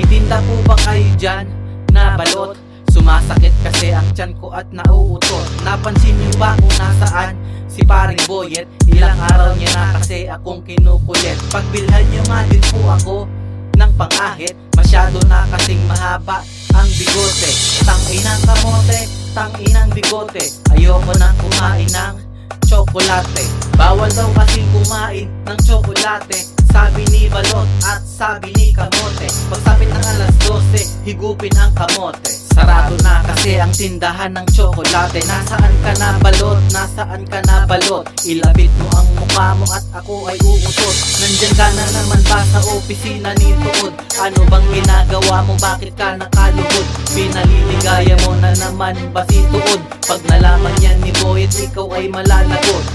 Tinda po ba kayo dyan na balot? Sumasakit kasi ang tiyan ko at nauutot. Napansin niyo ba kung nasaan si paring Boyet? Ilang araw niya na kasi akong kinukulit. Pagbilhan niyo nga din po ako ng pangahit, masyado na kasing mahaba ang bigote. Tanginang kamote, tanginang bigote, ayoko nang kumain ng tsokolate. Bawal daw kasing kumain ng tsokolate, sabi ni Balot at sabi ni Kamote. Pagsapit ng alas 12, higupin ang kamote. Sarado na kasi ang tindahan ng tsokolate. Nasaan ka na Balot? Nasaan ka na Balot? Ilapit mo ang mukha mo at ako ay uutot. Nandyan ka na naman ba sa opisina ni Tuod? Ano bang ginagawa mo? Bakit ka nakalugod? Pinaliligaya mo na naman ba si Tuod? Pag nalaman yan ni Boyet, ikaw ay malalagot.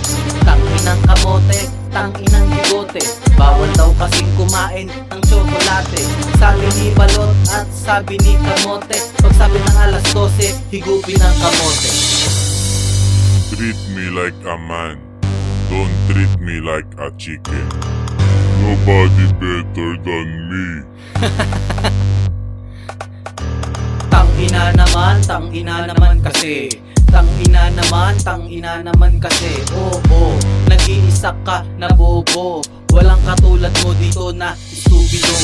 Tanginang kamote, tanginang bigote, bawal daw kasing kumain ng tsokolate. Sabi ni Balot at sabi ni Kamote. Pagsabi ng alas 12, higupin ang kamote. Treat me like a man, don't treat me like a chicken. Nobody better than me. Tangina naman kasi. Tangina naman kasi. Oo, nag-iisa ka na bobo. Walang katulad mo dito na stupido.